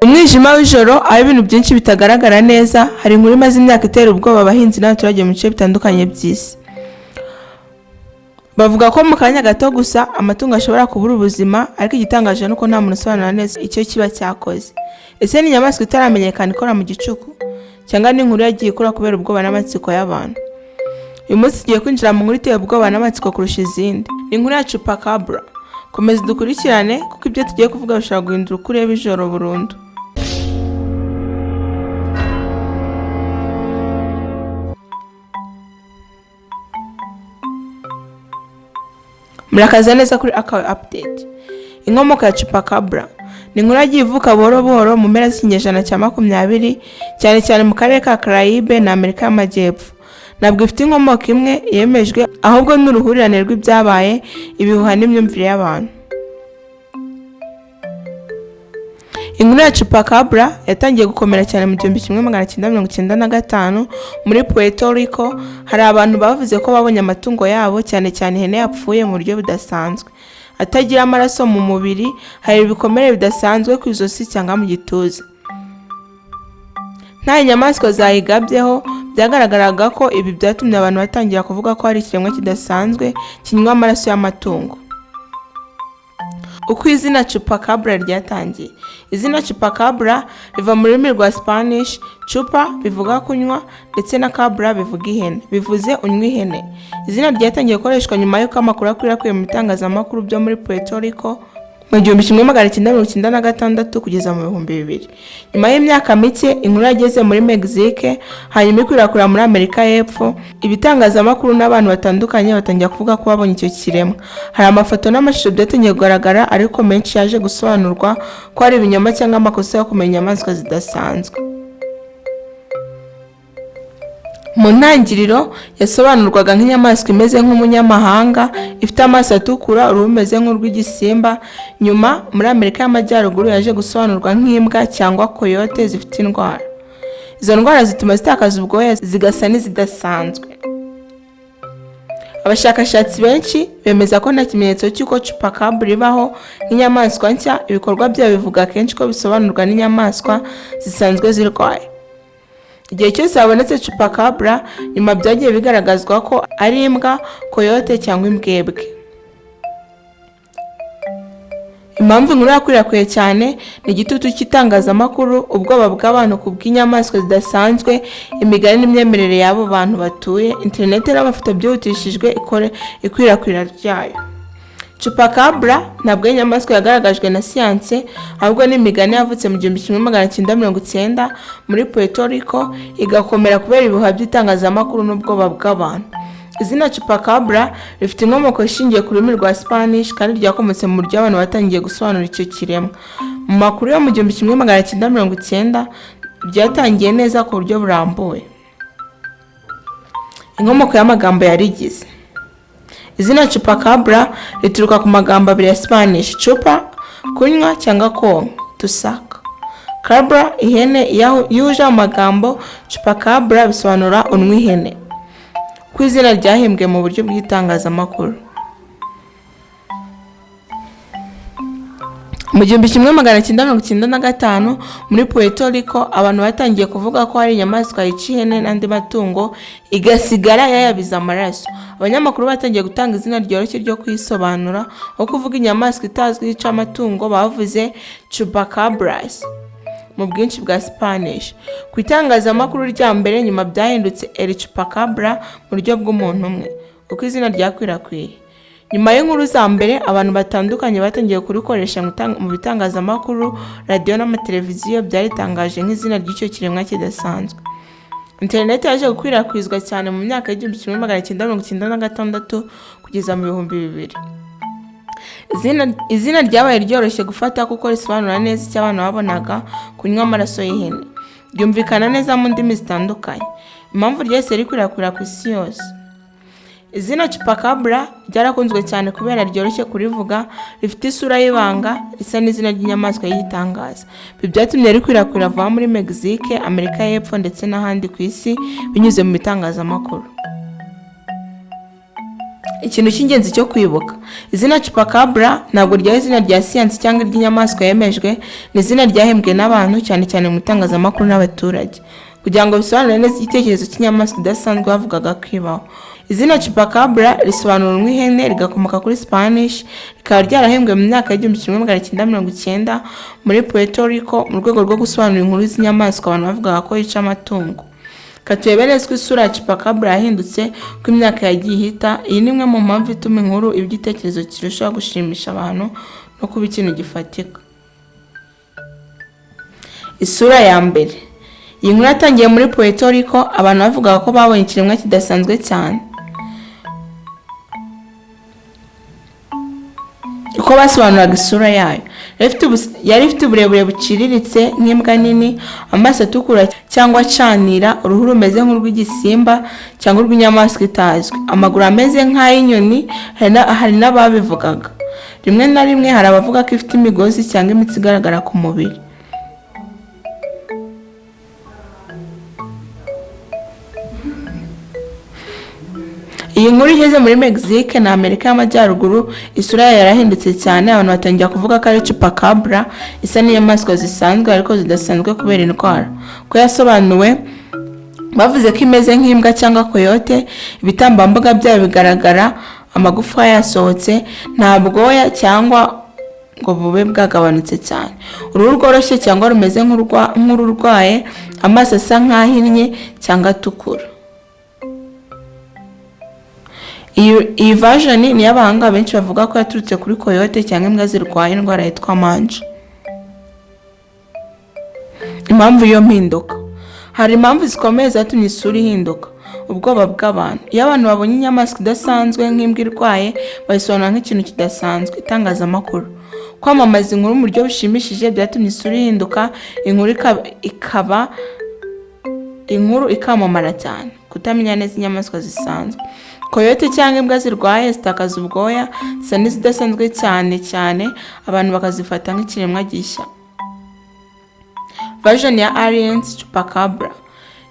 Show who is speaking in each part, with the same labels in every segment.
Speaker 1: Umwijima w'ijoro aho ibintu byinshi bitagaragara neza, hari inkuru imaze imyaka itera ubwoba abahinzi n'abaturage mu bice bitandukanye by'isi. Bavuga ko mu kanya gato gusa amatungo ashobora kubura ubuzima, ariko igitangaje nuko nta muntu usobanura neza icyo kiba cyakoze. Ese ni inyamaswa itaramenyekana ikora mu gicuku, cyangwa ni inkuru yagiye ikura kubera ubwoba n'amatsiko y'abantu? Uyu munsi tugiye kwinjira mu nkuru iteye ubwoba n'amatsiko kurusha izindi. Ni inkuru ya Chupacabra. Komeza dukurikirane kuko ibyo tugiye kuvuga bishobora guhindura uko ureba ijoro burundu. Murakaza neza kuri Akawe Update. Inkomoko ya Chupacabra ni inkuru yagiye ivuka buhoro buhoro mu mpera z'ikinyejana cya 20, cyane cyane mu karere ka Caraïbe na Amerika y'Amajyepfo. Ntabwo ifite inkomoko imwe yemejwe, ahubwo n'uruhurirane rw'ibyabaye, ibihuha n'imyumvire y'abantu. Inkuru ya Chupacabra yatangiye gukomera cyane mu 1995 muri Puerto Rico. Hari abantu bavuze ko babonye amatungo yabo, cyane cyane ihene yapfuye mu buryo budasanzwe, atagira amaraso mu mubiri, hari ibikomere bidasanzwe ku ijosi cyangwa mu gituza. Nta inyamaswa zayigabyeho. Byagaragaraga ko ibi byatumye abantu batangira kuvuga ko hari ikiremwa kidasanzwe kinywa amaraso y'amatungo. Uko izina Chupacabra ryatangiye. Izina Chupacabra riva mu rurimi rwa Spanish. Chupa bivuga kunywa, ndetse na cabra bivuga ihene, bivuze unywa ihene. Izina ryatangiye gukoreshwa nyuma y'uko amakuru akwirakwiye mu bitangazamakuru byo muri Puerto Rico mu 1996 kugeza mu 2000. Nyuma y'imyaka mike inkuru yageze muri Mexique, hanyuma ikwirakwira muri Amerika y'Epfo. Ibitangazamakuru n'abantu batandukanye batangiye kuvuga ko babonye icyo kiremwa. Hari amafoto n'amashusho byatangiye kugaragara, ariko menshi yaje gusobanurwa ko ari ibinyoma cyangwa amakosa yo kumenya inyamaswa zidasanzwe. Mu ntangiriro yasobanurwaga nk'inyamaswa imeze nk'umunyamahanga, ifite amaso atukura, uruhu rumeze nk'urw'igisimba. Nyuma muri Amerika y'Amajyaruguru yaje gusobanurwa nk'imbwa cyangwa coyote zifite indwara. Izo ndwara zituma zitakaza ubwoya zigasa n'izidasanzwe. Abashakashatsi benshi bemeza ko nta kimenyetso cy'uko Chupacabra ibaho nk'inyamaswa nshya. Ibikorwa byayo bivuga kenshi ko bisobanurwa n'inyamaswa zisanzwe zirwaye. Igihe cyose habonetse Chupacabra, nyuma byagiye bigaragazwa ko ari imbwa, coyote cyangwa imbwebwe. Impamvu inkuru yakwirakwiye cyane ni igitutu cy'itangazamakuru, ubwoba bw'abantu ku bw'inyamaswa zidasanzwe, imigani n'imyemerere y'abo bantu batuye. Internet n'amafoto byihutishijwe ikwirakwira ryayo. Chupacabra ntabwo ari inyamaswa yagaragajwe na siyanse, ahubwo n'imigani yavutse mu 1990 muri Puerto Rico, igakomera kubera ibihuha by'itangazamakuru n'ubwoba bw'abantu. Izina Chupacabra rifite inkomoko ishingiye ku rurimi rwa Spanish, kandi ryakomotse mu buryo abantu batangiye gusobanura icyo kiremwa. Mu makuru yo mu 1990 byatangiye neza ku buryo burambuye. Inkomoko y'amagambo yarigize. Izina Chupacabra rituruka ku magambo abiri ya Spanish: chupa kunywa cyangwa konka, to suck. Cabra ihene. Yuje amagambo Chupacabra bisobanura unywa ihene. Ku izina ryahimbwe mu buryo bw'itangazamakuru. Mu 1995 muri Puerto Rico abantu batangiye kuvuga ko hari inyamaswa yica ihene n'andi matungo igasigara yayabiza amaraso. Abanyamakuru batangiye gutanga izina ryoroshye ryo kwisobanura, aho kuvuga inyamaswa itazwi yica amatungo bavuze Chupacabras mu bwinshi bwa Spanish. Ku itangazamakuru rya mbere nyuma byahindutse El Chupacabra mu buryo bw'umuntu umwe, uko izina ryakwirakwiye. Nyuma y'inkuru za mbere abantu batandukanye batangiye kurikoresha mu bitangazamakuru, radio n'amateleviziyo byaritangaje nk'izina ry'icyo kiremwa kidasanzwe. Internet yaje gukwirakwizwa cyane mu myaka ya 1996 kugeza mu 2000. Izina ryabaye ryoroshye gufata kuko risobanura neza icyo abantu babonaga: kunywa amaraso y'ihene. Ryumvikana neza mu ndimi zitandukanye, impamvu ryese rikwirakwira ku isi yose. Izina Chupacabra ryarakunzwe cyane kubera ryoroshye kurivuga, rifite isura y'ibanga, risa n'izina ry'inyamaswa y'igitangaza. Ibi byatumye rikwirakwira vuba muri Mexique, Amerika y'Epfo ndetse n'ahandi ku isi binyuze mu bitangazamakuru. Ikintu cy'ingenzi cyo kwibuka, izina Chupacabra ntabwo ryari izina rya siyansi cyangwa iry'inyamaswa yemejwe, ni izina ryahembwe n'abantu cyane cyane mu itangazamakuru n'abaturage kugira ngo bisobanure neza igitekerezo cy'inyamaswa idasanzwe bavugaga kwibaho. Izina Chupacabra risobanura nk'ihene, rigakomoka kuri Spanish, rikaba ryarahembwe mu myaka y'1990 muri Puerto Rico mu rwego rwo gusobanura inkuru z'inyamaswa abantu bavugaga ko yica amatungo. Katuyebe neza ko isura ya Chupacabra yahindutse ko imyaka yagiye ihita. Iyi ni imwe mu mpamvu ituma inkuru iba igitekerezo kirushaho gushimisha abantu no kuba ikintu gifatika. Isura ya mbere. Iyi nkuru yatangiye muri Puerto Rico, abantu bavugaga ko babonye ikiremwa kidasanzwe cyane. Uko basobanuraga isura yayo, yari ifite uburebure buciriritse nk'imbwa nini, amaso atukura cyangwa acanira, uruhu rumeze nk'urw'igisimba cyangwa urw'inyamaswa itazwi, amaguru ameze nk'ay'inyoni. Hari n'ababivugaga. Rimwe na rimwe hari abavuga ko ifite imigozi cyangwa imitsi igaragara ku mubiri. Iyi nkuru igeze muri Mexique na Amerika y'Amajyaruguru, isura yayo yarahindutse cyane. Abantu batangira kuvuga ko ari Chupacabra isa n'inyamaswa zisanzwe ariko zidasanzwe kubera indwara. Ko yasobanuwe, bavuze ko imeze nk'imbwa cyangwa coyote, ibitambambuga byayo bigaragara, amagufa yasohotse, nta bwoya cyangwa ngo bube bwagabanutse cyane, uruhu rworoshye cyangwa rumeze nk'ururwaye, amaso asa nk'ahinnye cyangwa atukura. Iyi version ni y'abahanga benshi bavuga ko yaturutse kuri coyote cyangwa imbwa zirwaye indwara yitwa mange. Impamvu iyo mpinduka, hari impamvu zikomeye zatumye isura ihinduka. Ubwoba bw'abantu. Iyo abantu babonye inyamaswa idasanzwe nk'imbwa irwaye, bayisobanura nk'ikintu kidasanzwe. Itangazamakuru, kwamamaza inkuru mu buryo bushimishije byatumye isura ihinduka, inkuru ikamamara cyane. Kutamenya neza inyamaswa zisanzwe, coyote cyangwa imbwa zirwaye zitakaza ubwoya, zisa n'izidasanzwe cyane, abantu bakazifata nk'ikiremwa gishya. Version ya Aliens Chupacabra.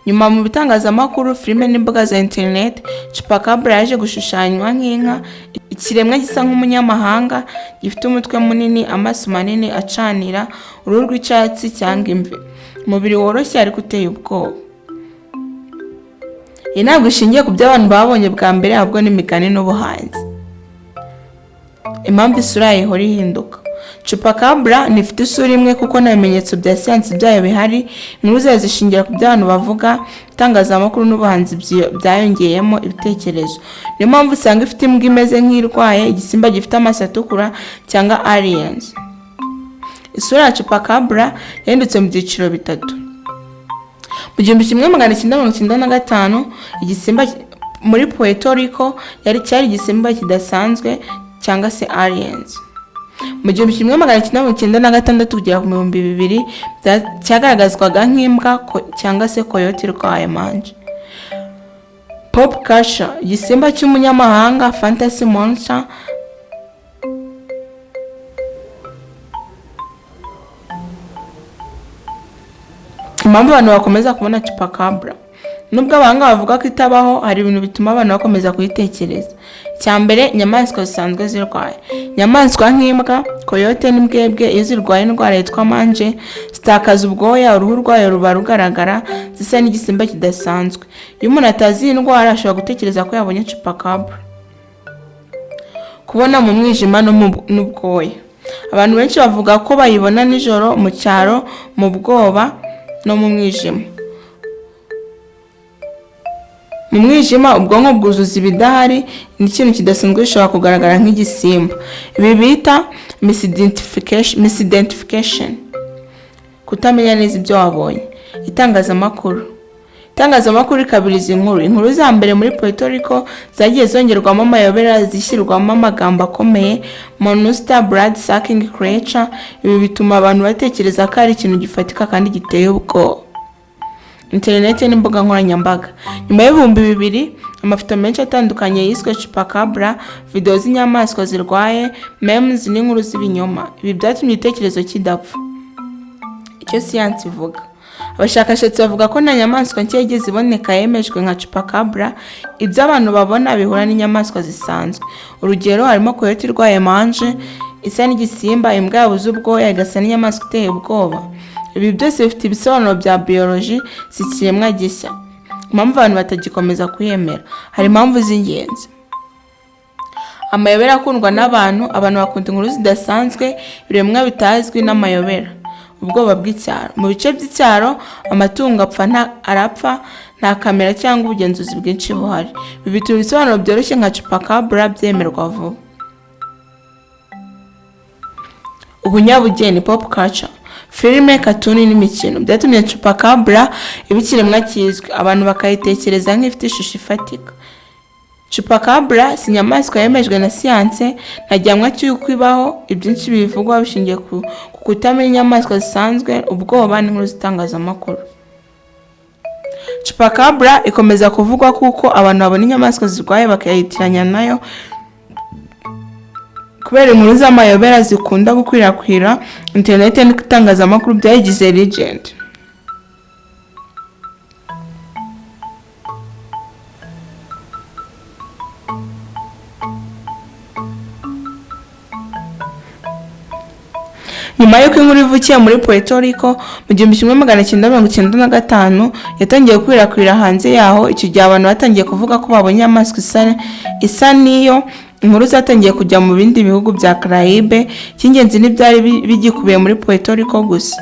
Speaker 1: Nyuma mu bitangazamakuru, filime n'imbuga za internet, Chupacabra yaje gushushanywa nk'inka, ikiremwa gisa nk'umunyamahanga, gifite umutwe munini, amaso manini acanira, uruhu rw'icyatsi cyangwa imvi, umubiri woroshye ariko uteye ubwoba. Iyi ntabwo ishingiye ku byo abantu babonye bwa mbere, ahubwo n'imigani n'ubuhanzi. Impamvu isura yayo ihora ihinduka. Chupacabra ntifite isura imwe kuko nta bimenyetso bya siyansi byayo bihari. Inkuru zayo zishingira ku byo abantu bavuga, itangazamakuru n'ubuhanzi byayongeyemo ibitekerezo. Niyo mpamvu usanga ifite imbwa imeze nk'irwaye, igisimba gifite amaso atukura cyangwa aliens. Isura ya Chupacabra yahindutse mu byiciro bitatu. Mu 1995, igisimba muri Puerto Rico cyari igisimba kidasanzwe cyangwa se aliens. Mu 1996 kugera mu 2000 cyagaragazwaga nk'imbwa cyangwa se coyote irwaye mange. Pop culture, igisimba cy'umunyamahanga, fantasy monster. Impamvu abantu bakomeza kubona Chupacabra. Nubwo abahanga bavuga ko itabaho, hari ibintu bituma abantu bakomeza kuyitekereza. Cyambere, inyamaswa zisanzwe zirwaye. Inyamaswa nk'imbwa, coyote n'imbwebwe iyo zirwaye indwara yitwa mange, zitakaza ubwoya, uruhu rwayo ruba rugaragara, zisa n'igisimba kidasanzwe. Iyo umuntu atazi iyi ndwara ashobora gutekereza ko yabonye Chupacabra. Kubona mu mwijima n'ubwoya. Abantu benshi bavuga ko bayibona nijoro, mu cyaro, mu bwoba no mu mwijima. Mu mwijima ubwonko bwuzuza ibidahari, n'ikintu kidasanzwe gishobora kugaragara nk'igisimba. Ibi bita misidentification, kutamenya neza ibyo wabonye. Itangazamakuru ikabiriza inkuru za mbere muri Puerto Rico zagiye zongerwamo amayobera, zishyirwamo amagambo akomeye, monster, blood sucking creature. Ibi bituma abantu batekereza ko ari ikintu gifatika kandi giteye ubwoba. Internet n'imbuga nkoranyambaga. Nyuma y'ibihumbi 2000, amafoto menshi atandukanye yiswe Chupacabra, video z'inyamaswa zirwaye, memes n'inkuru z'ibinyoma. Ibi byatumye igitekerezo kidapfa. Icyo siyansi ivuga, abashakashatsi bavuga ko nta nyamaswa nshya yigeze iboneka yemejwe nka chupacabra. Ibyo abantu babona bihura n'inyamaswa zisanzwe. Urugero harimo coyote irwaye mange isa n'igisimba, imbwa yabuze ubwoya igasa n'inyamaswa iteye ubwoba. Ibi byose bifite ibisobanuro bya biology, si ikiremwa gishya. Impamvu abantu batagikomeza kuyemera, hari impamvu z'ingenzi. Amayobera akundwa n'abantu, abantu bakunda inkuru zidasanzwe, ibiremwa bitazwi n'amayobera. Ubwoba bw'icyaro, mu bice by'icyaro amatungo arapfa nta kamera cyangwa ubugenzuzi bwinshi buhari. Ibi bituma ibisobanuro byoroshye nka chupacabra byemerwa vuba. Ubunyabugeni, pop culture, filime, katuni n'imikino byatumye chupacabra iba ikiremwa kizwi, abantu bakayitekereza nk'ifite ishusho ifatika. Chupacabra si inyamaswa yemejwe na siyanse, nta gihamya cy'uko ibaho. Ibyinshi bivugwa bishingiye ku kutamenya inyamaswa zisanzwe, ubwoba n'inkuru z'itangazamakuru. Chupacabra ikomeza kuvugwa kuko abantu babona inyamaswa zirwaye bakayitiranya nayo, kubera inkuru z'amayobera zikunda gukwirakwira. Internet n'itangazamakuru byayigize legend. Nyuma y'uko inkuru ivukiye muri Puerto Rico mu 1995 yatangiye gukwirakwira hanze yaho. Icyo gihe abantu batangiye kuvuga ko babonye inyamaswa isa n'iyo. Inkuru zatangiye kujya mu bindi bihugu bya Caraïbe. Icy'ingenzi n'ibyari bigikubiye muri Puerto Rico gusa.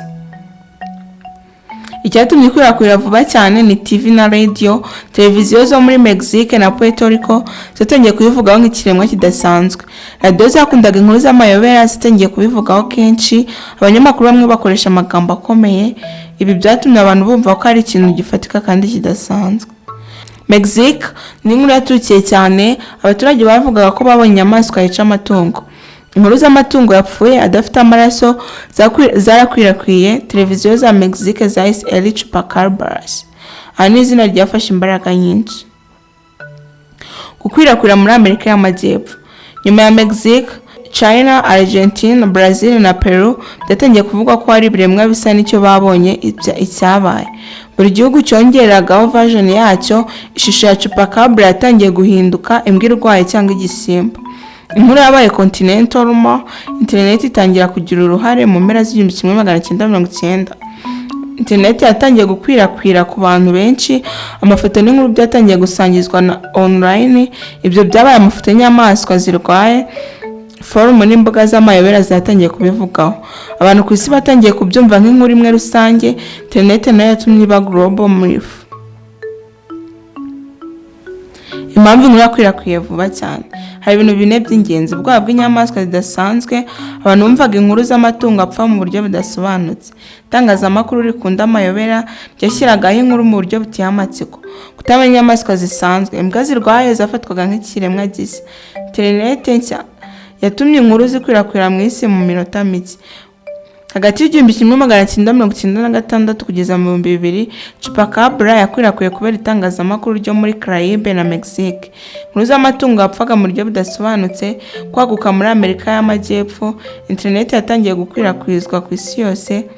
Speaker 1: Icyatumye ikwirakwira vuba cyane ni TV na radio. Televiziyo zo muri Mexique na Puerto Rico zatangiye kubivugaho nk'ikiremwa kidasanzwe. Radio zakundaga inkuru z'amayobera zatangiye kubivugaho kenshi. Abanyamakuru bamwe bakoresha amagambo akomeye. Ibi byatumye abantu bumva ko ari ikintu gifatika kandi kidasanzwe. Mexique ni inkuru yatukiye cyane. Abaturage bavugaga ko babonye inyamaswa yica amatungo. Inkuru z'amatungo yapfuye adafite amaraso zarakwirakwiye. Televiziyo za Mexique zahise El Chupacabras. Aha ni izina ryafashe imbaraga nyinshi. Gukwirakwira muri Amerika y'Amajyepfo. Nyuma ya Mexique, China, Argentina, Brazil na Peru byatangiye kuvuga ko hari ibiremwa bisa n'icyo babonye icyabaye. Buri gihugu cyongeragaho version yacyo. Ishusho ya Chupacabra yatangiye guhinduka imbwa irwaye cyangwa igisimba. Inkuru yabaye continental mo. Internet itangira kugira uruhare mu mpera z'1990. Internet yatangiye gukwirakwira ku bantu benshi. Amafoto n'inkuru byatangiye gusangizwa na online. Ibyo byabaye amafoto y'inyamaswa zirwaye. Forum n'imbuga z'amayobera zatangiye kubivugaho. Abantu ku isi batangiye kubyumva nk'inkuru imwe rusange. Internet nayo yatumye iba global myth. Impamvu inkuru yakwirakwiye vuba cyane, hari ibintu bine by'ingenzi. Ubwoba bw'inyamaswa zidasanzwe, abantu bumvaga inkuru z'amatungo apfa mu buryo budasobanutse. Itangazamakuru rikunda amayobera ryashyiragaho inkuru mu buryo buteye amatsiko. Kutamenya inyamaswa zisanzwe, imbwa zirwaye zafatwaga nk'ikiremwa gishya. Internet nshya yatumye inkuru zikwirakwira mu isi mu minota mike. Hagati y'1996 kugeza mu 2000, Chupacabra yakwirakwiye kubera itangazamakuru ryo muri Caraïbe na Mexique. Inkuru z'amatungo yapfaga mu buryo budasobanutse. Kwaguka muri Amerika y'Amajyepfo, internet yatangiye gukwirakwizwa ku isi yose.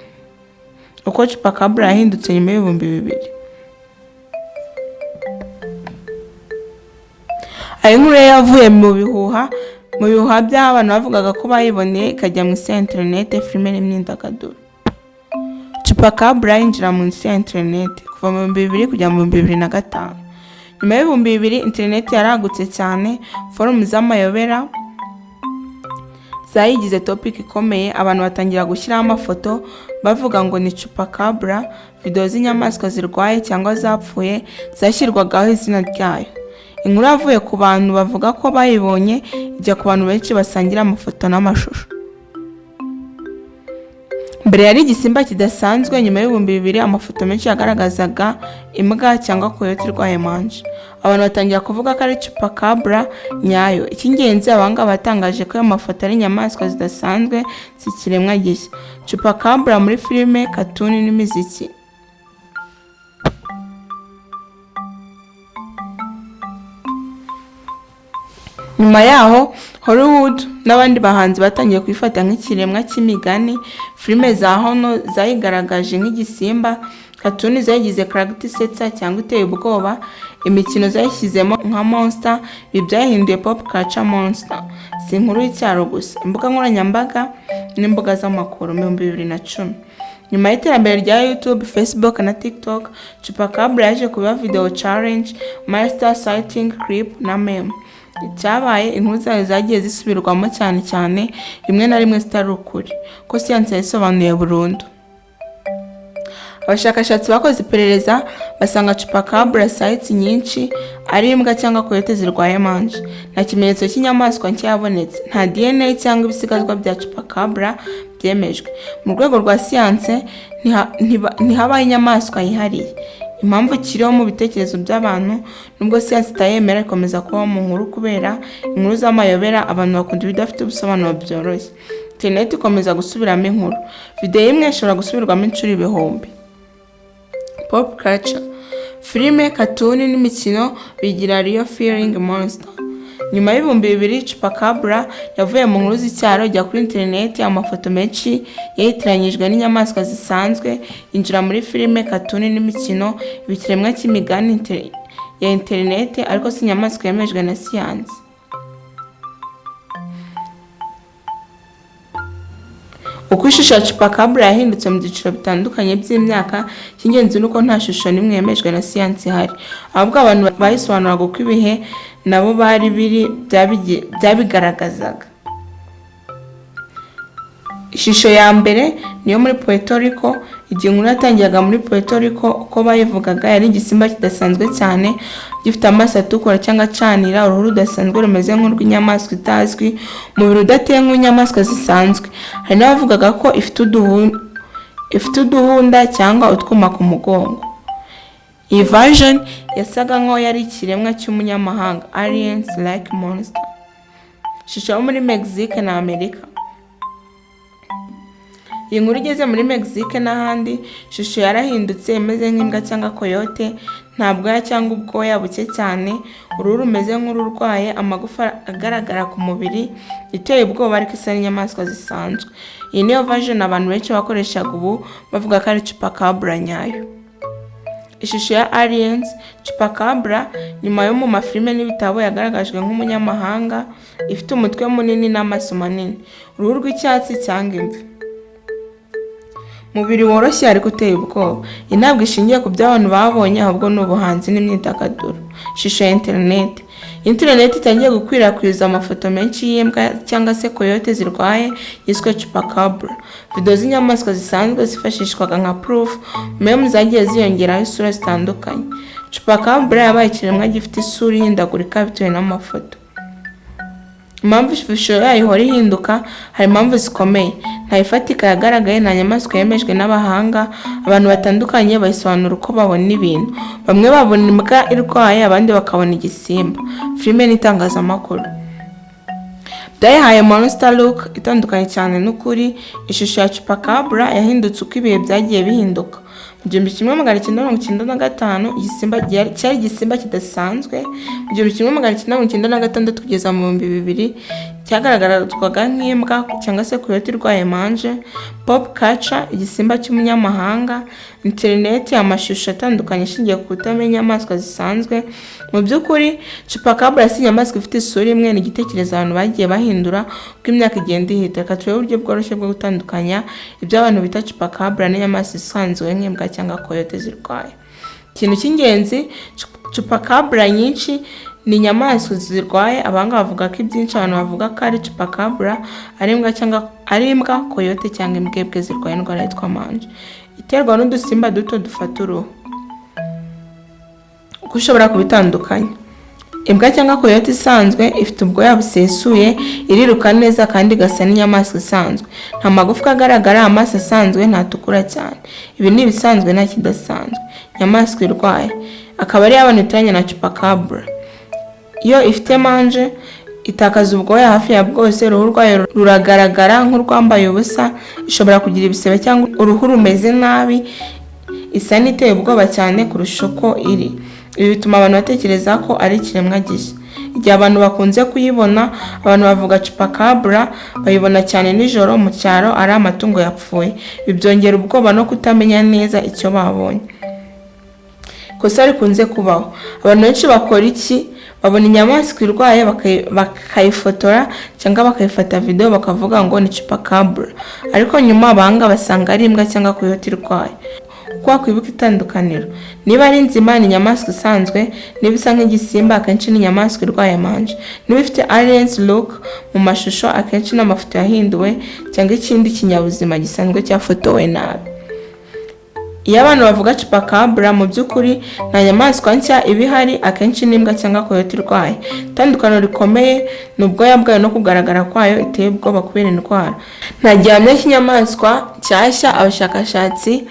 Speaker 1: Uko Chupacabra yahindutse nyuma y'2000. Ayo nkuru yavuye mu bihuha by'abantu bavugaga ko bayiboneye ikajya mu isi ya internet, filime n'imyidagaduro. Chupacabra yinjira mu isi ya internet kuva mu 2000 kujya mu 2005. Nyuma y'u 2000 internet yaragutse cyane. Forum z'amayobera zayigize topic ikomeye. Abantu batangira gushyiraho amafoto bavuga ngo ni Chupacabra. Video z'inyamaswa zirwaye cyangwa zapfuye zashyirwagaho izina ryayo. Inkuru yavuye ku bantu bavuga ko bayibonye ijya ku bantu benshi basangira amafoto n'amashusho. Mbere yari igisimba kidasanzwe. Nyuma y'ibihumbi 2000 amafoto menshi yagaragazaga imbwa cyangwa coyote irwaye mange. Abantu batangira kuvuga ko ari Chupacabra nyayo. Icy'ingenzi abanga batangaje ko ayo mafoto ari inyamaswa zidasanzwe, si ikiremwa gishya. Chupacabra muri filime, katuni n'imiziki. Nyuma yaho Hollywood n'abandi bahanzi batangiye kwifata nk'ikiremwa cy'imigani. Filime za hono zayigaragaje nk'igisimba Katuni zagize karagita isetsa cyangwa iteye ubwoba. Imikino zayishyizemo nka Monster, ibi byahinduye pop culture Monster. Si inkuru y'icyaro gusa, imbuga nkoranyambaga n'imbuga z'amakuru mu 2010. Nyuma y'iterambere rya YouTube, Facebook na TikTok, Chupacabra yaje kuba video challenge, master sighting clip na meme. Icyabaye inkuru zayo zagiye zisubirwamo cyane rimwe na rimwe zitari ukuri, ko siyansi yasobanuye burundu. Abashakashatsi bakoze iperereza basanga Chupacabra sites nyinshi ari imbwa cyangwa coyote zirwaye manje. Nta kimenyetso cy'inyamaswa nshya yabonetse, nta DNA cyangwa ibisigazwa bya Chupacabra byemejwe. Mu rwego rwa siyanse ntihabaho inyamaswa yihariye. Impamvu kiriho mu bitekerezo by'abantu, nubwo siyansi itayemera, ikomeza kubaho mu nkuru kubera inkuru z'amayobera. Abantu bakunda ibidafite ubusobanuro byoroshye. Internet ikomeza gusubiramo inkuru. Video imwe ishobora gusubirwamo inshuro ibihumbi. Pop culture, filime, katuni n'imikino bigira real feeling monster. Nyuma y'ibihumbi 2000, Chupacabra yavuye mu nkuru z'icyaro ijya kuri internet. Amafoto menshi yahitiranyijwe n'inyamaswa zisanzwe yinjira muri filime, katuni n'imikino. Ibikiremwa cy'imigani ya internet, ariko si inyamaswa yemejwe na siyansi. Uko ishusho ya Chupacabra yahindutse mu byiciro bitandukanye by'imyaka, cy'ingenzi nuko nta shusho n'imwe yemejwe na siyansi ihari, ahubwo abantu bayisobanuraga uko ibihe nabo bari byabigaragazaga. Ishusho ya mbere niyo muri Puerto Rico. Igihe inkuru yatangiraga muri Puerto Rico, uko bayivugaga yari igisimba kidasanzwe cyane, gifite amaso atukura cyangwa acanira, uruhu rudasanzwe rumeze nk'urw'inyamaswa itazwi, umubiri udateye nk'inyamaswa zisanzwe. Hari n'abavugaga ko ifite uduhunda cyangwa utwuma ku mugongo. Iyi version yasaga nk'aho yari ikiremwa cy'umunyamahanga, aliens like monster. Ishusho yo muri Mexique na Amerika. Iyi nkuru igeze muri Mexique n'ahandi, ishusho yarahindutse, imeze nk'imbwa cyangwa coyote, nta bwoya cyangwa ubwoya buke cyane, uruhu rumeze nk'ururwaye, amagufa agaragara ku mubiri, iteye ubwoba ariko isa n'inyamaswa zisanzwe. Iyi niyo version abantu benshi bakoreshaga ubu bavuga ko ari Chupacabra nyayo. Ishusho ya aliens. Chupacabra nyuma yo mu mafilime n'ibitabo yagaragajwe nk'umunyamahanga, ifite umutwe munini n'amaso manini, uruhu rw'icyatsi cyangwa imvi, mubiri woroshye ariko uteye ubwoba. Iyi ntabwo ishingiye ku byo abantu babonye, ahubwo ni ubuhanzi n'imyidagaduro. Ishusho ya internet. Internet itangiye gukwirakwiza amafoto menshi y'imbwa cyangwa se coyote zirwaye yiswe Chupacabra. Video z'inyamaswa zisanzwe zifashishwaga nka proof, meme zagiye ziyongeraho isura zitandukanye. Chupacabra yabaye ikiremwa gifite isura ihindagurika bitewe n'amafoto. Impamvu ishusho yayo ihora ihinduka, hari impamvu zikomeye. Nta ifatika yagaragaye, nta nyamaswa yemejwe n'abahanga. Abantu batandukanye bayisobanura uko babona ibintu. Bamwe babona imbwa irwaye, abandi bakabona igisimba. Filime n'itangazamakuru byayihaye monster look itandukanye cyane n'ukuri. Ishusho ya Chupacabra yahindutse uko ibihe byagiye bihinduka. Mu 1995 igisimba cyari igisimba kidasanzwe. Mu 1996 kugeza mu 2000 cyagaragarazwaga nk'imbwa cyangwa se coyote irwaye manje. Pop culture, igisimba cy'umunyamahanga. Internet, amashusho atandukanye ashingiye ku kutamenya inyamaswa zisanzwe. Mu by'ukuri Chupacabra si inyamaswa ifite isura imwe, ni igitekerezo abantu bagiye bahindura uko imyaka igenda ihita. Reka turebe uburyo bworoshye bwo gutandukanya ibyo abantu bita Chupacabra n'inyamaswa isanzwe nk'imbwa cyangwa coyote zirwaye. Ikintu cy'ingenzi, Chupacabra nyinshi ni inyamaswa zirwaye. Abanga bavuga ko ibyinshi abantu bavuga ko ari Chupacabra ari imbwa, coyote cyangwa imbwebwe zirwaye indwara yitwa manje, iterwa n'udusimba duto dufata uruhu. Uko ushobora kubitandukanya: imbwa cyangwa coyote isanzwe ifite ubwoya busesuye, iriruka neza kandi igasa n'inyamaswa isanzwe, nta magufwa agaragara, amaso asanzwe, ntatukura cyane. Ibi ni ibisanzwe nta kidasanzwe. Inyamaswa irwaye akaba ari abantu itiranye na Chupacabra. Iyo ifite manje itakaza ubwoya hafi ya bwose, uruhu rwayo ruragaragara nk'urwambaye ubusa, ishobora kugira ibisebe cyangwa uruhu rumeze nabi, isa n'iteye ubwoba cyane kurusha uko iri. Ibi bituma abantu batekereza ko ari ikiremwa gishya. Igihe abantu bakunze kuyibona, abantu bavuga Chupacabra bayibona cyane nijoro mu cyaro ari amatungo yapfuye. Ibi byongera ubwoba no kutamenya neza icyo babonye. ikosa rikunze kubaho. Abantu benshi bakora iki? Babona inyamaswa irwaye bakayifotora cyangwa bakayifata video bakavuga ngo ni chupacabra, ariko nyuma abanga basanga ari imbwa cyangwa coyote irwaye. Kwa kwibuka itandukaniro, niba ari nzima ni inyamaswa isanzwe, niba isa nk'igisimba akenshi ni inyamaswa irwaye manje, niba ifite aliens look mu mashusho akenshi n'amafoto yahinduwe cyangwa ikindi kinyabuzima gisanzwe cyafotowe nabi. Iyo abantu bavuga chupacabra mu by'ukuri nta nyamaswa nshya ibihari, akenshi n'imbwa cyangwa coyote irwaye. Itandukaniro rikomeye ni ubwoya bwayo no kugaragara kwayo iteye ubwoba kubera indwara. Nta gihamya cy'inyamaswa nshyashya. Abashakashatsi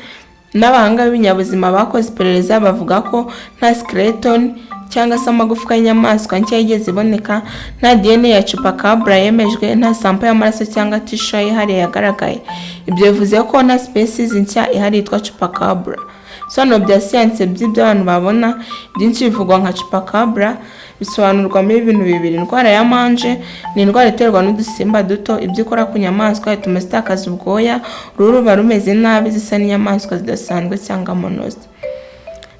Speaker 1: n'abahanga b'ibinyabuzima bakoze iperereza bavuga ko nta skeleton cyangwa se amagufwa y'inyamaswa nshya yigeze iboneka, nta DNA ya chupacabra yemejwe, nta sample y'amaraso cyangwa tissue ihari yagaragaye. Ibyo bivuze ko nta species nshya ihari yitwa chupacabra. Sobanuro bya siyanse by'ibyo abantu babona byinshi bivugwa nka chupacabra bisobanurwamo ibintu bibiri. Indwara ya mange ni indwara iterwa n'udusimba duto, ibyo ikora ku nyamaswa ituma zitakaza ubwoya, uruhu ruba rumeze nabi, zisa n'inyamaswa zidasanzwe cyangwa monozi,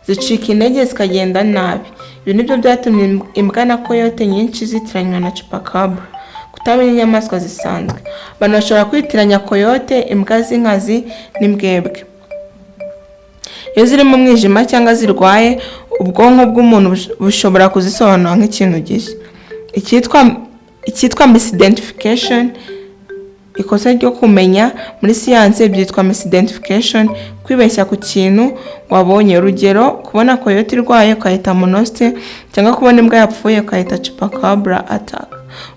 Speaker 1: zicika intege zikagenda nabi. Ibi nibyo byatumye imbwa na coyote nyinshi zitiranywa na chupacabra. Kutamenya inyamaswa zisanzwe, abantu bashobora kwitiranya coyote, imbwa z'inkazi n'imbwebwe. Iyo ziri mu mwijima cyangwa zirwaye, ubwonko bw'umuntu bushobora kuzisobanura nk'ikintu gishya. Icyitwa misidentification, ikosa ryo kumenya muri siyanse byitwa misidentification, kwibeshya ku kintu wabonye. Urugero, kubona coyote irwaye ukahita monoste, cyangwa kubona imbwa yapfuye ukahita chupacabra attack.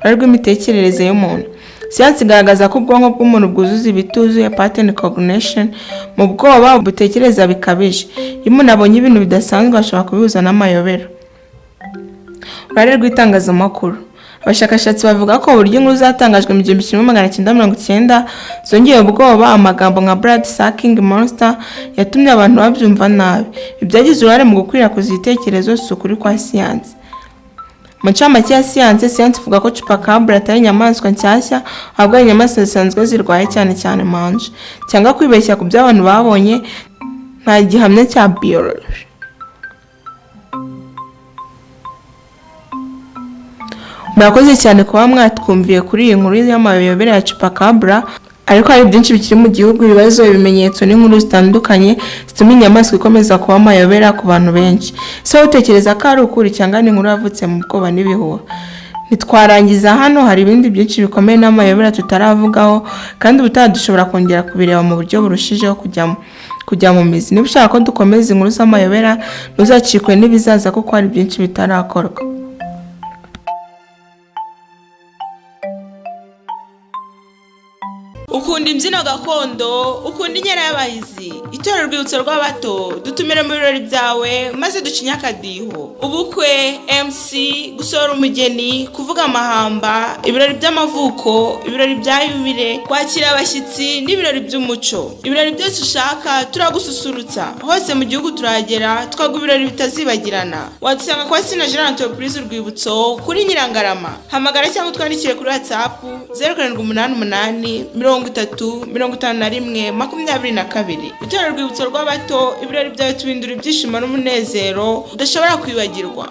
Speaker 1: Urari rw'imitekerereze y'umuntu. Siyanse igaragaza ko ubwonko bw'umuntu bwuzuza ibituzuye pattern recognition. Mu bwoba butekereza bikabije. Iyo umuntu abonye ibintu bidasanzwe ashobora kubihuza n'amayobera. Urari rw'itangazamakuru. Abashakashatsi bavuga ko uburyo inkuru zatangajwe mu 1990 zongeye ubwoba. Amagambo nka blood sucking monster yatumye abantu babyumva nabi. Ibyagize uruhare mu gukwirakwiza ibitekerezo si ukuri kwa siyanse. Mu ncamake ya siyanse ivuga ko chupacabra atari inyamaswa nshyashya, ahubwo ari inyamaswa zisanzwe zirwaye cyane cyane mange, cyangwa kwibeshya ku byo abantu babonye. Nta gihamya cya biology. Murakoze cyane kuba mwatwumviye kuri iyi nkuru y'amayobera ya chupacabra, ariko hari byinshi bikiri mu gihugu, ibibazo, ibimenyetso n'inkuru zitandukanye zituma inyamaswa ikomeza kuba amayobera ku bantu benshi. So utekereza ko ari ukuri cyangwa ni inkuru yavutse mu bwoba n'ibihuha? Ntitwarangiza hano, hari ibindi byinshi bikomeye n'amayobera tutaravugaho, kandi ubutaha dushobora kongera kubireba mu buryo burushijeho kujya mu mizi. Niba ushaka ko dukomeza inkuru z'amayobera, ntuzacikwe n'ibizaza kuko hari byinshi bitarakorwa. Ukunda imbyino gakondo, ukunda inkera y'abahizi, itorero Urwibutso rw'Abato dutumire mu birori byawe maze ducinya akadiho. Ubukwe, MC, gusohora umugeni, kuvuga amahamba, ibirori by'amavuko, ibirori bya yubile, kwakira abashyitsi n'ibirori by'umuco. Ibirori byose ushaka turagususurutsa. Hose mu gihugu turagera, twaguha ibirori bitazibagirana. Wadusanga kwa Sina Gerard Entreprise Urwibutso kuri Nyirangarama. Hamagara cyangwa utwandikire kuri WhatsApp 0788 31 Itorero Urwibutso rw'Abato, ibirori byawe tubindura ibyishimo n'umunezero udashobora kwibagirwa.